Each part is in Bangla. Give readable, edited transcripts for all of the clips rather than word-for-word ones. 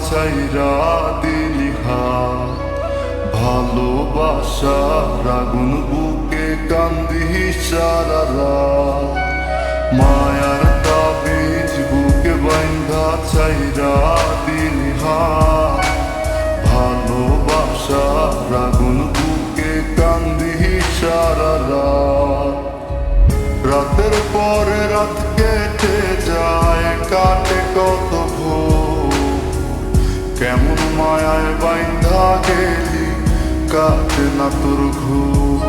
ছাইরা দিলি হাত, ভালোবাসার আগুন বুকে কান্দি সারা রাত। মায়ার তাবিজ বুকে বাইন্ধা ছাইরা দিলি হাত, ভালোবাসার আগুন বুকে কান্দি সারা রাত। রাতের পরে রাত কেটে যায়, কাটে কত ভোর, কেমন মায়ায় বাইন্ধা গেলি কাটে না তোর ঘুম।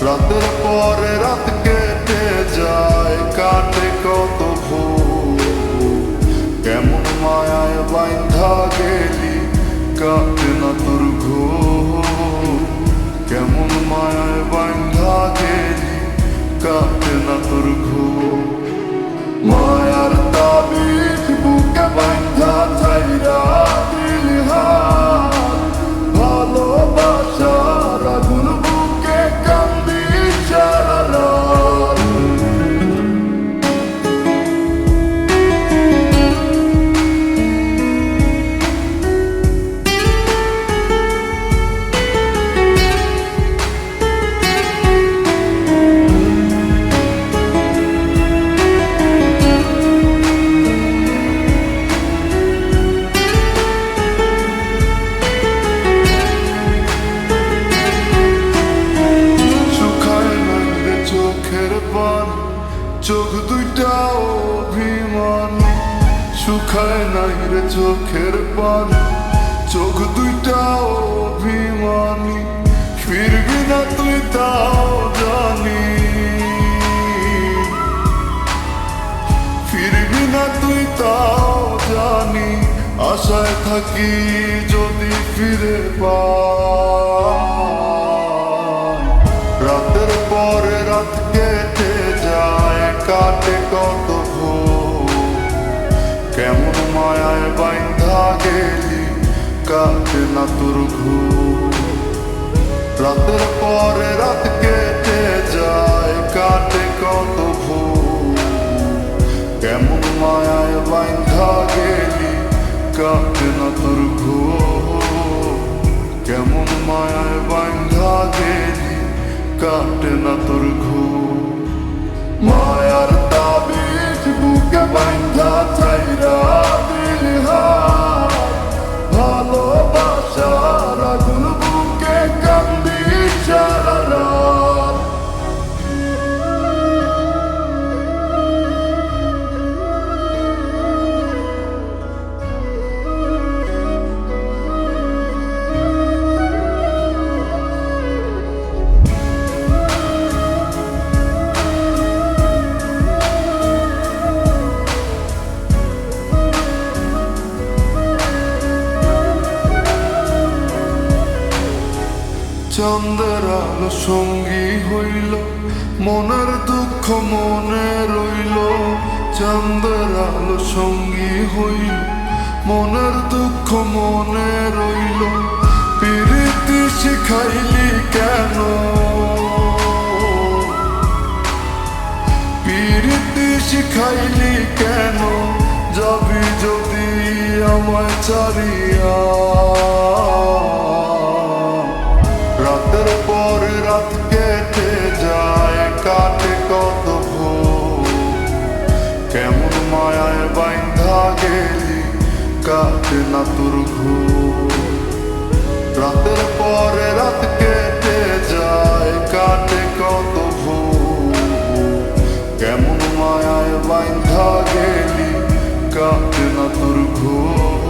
রাতের পরে রাত কেটে যায়, কাটে কত ভোর, কেমন মায়ায় বাইন্ধা গেলি কাটে না তোর ঘুম। কেমন মায়ায় বাইন্ধা গেলি কাটে না তোর ঘুম। মায়ার তাবিজ বুকে বাইন্ধা ছাইরা দিলি হাত, ভালোবাসার আগুন বুকে কান্দি সারা রাত। চোখ দুইটা অভিমানী, শুকায় নাই রে চোখের পানি। চোখ দুইটা অভিমানী, ফিরবি না তুই তাও জানি, ফিরবি না তুই তাও জানি। আশায় থাকি যদি ফিরে পাই, রাতের পরে রাত কেটে যায়, কাটে কত ভোর, কেমন মায়ায় বাইন্ধা গেলি কাটে না তোর ঘুম। রাতের পরে রাত কেটে যায়, কাটে কত ভোর, কেমন মায়ায় বাইন্ধা গেলি কাটে না তোর ঘুম। কেমন মায়ায় বাইন্ধা গেলি কাটে না তোর ঘুম। মায়ার তাবিজ বুকে বাইন্ধা ছাইরা দিলি হাত, ভালোবাসার আগুন বুকে কান্দি সারা রাত। চাঁদের আলো সঙ্গী হইল, মনের দুঃখ মনে রইল। চাঁদের আলো সঙ্গী হইল, মনের দুঃখ মনে রইল। প্রীতি শিখাইলি কেন, প্রীতি শিখাইলি কেন, যাবি যদি আমায় ছাড়িয়া। রাতের পরে রাত কেটে যায়, কাটে কত ভোর, কেমন মায়ায় বাইন্ধা গেলি কাটে না তোর ঘুম। রাতের পরে রাত কেটে যায়, কাটে কত ভোর, কেমন মায়ায় বাইন্ধা গেলি কাটে না তোর ঘুম।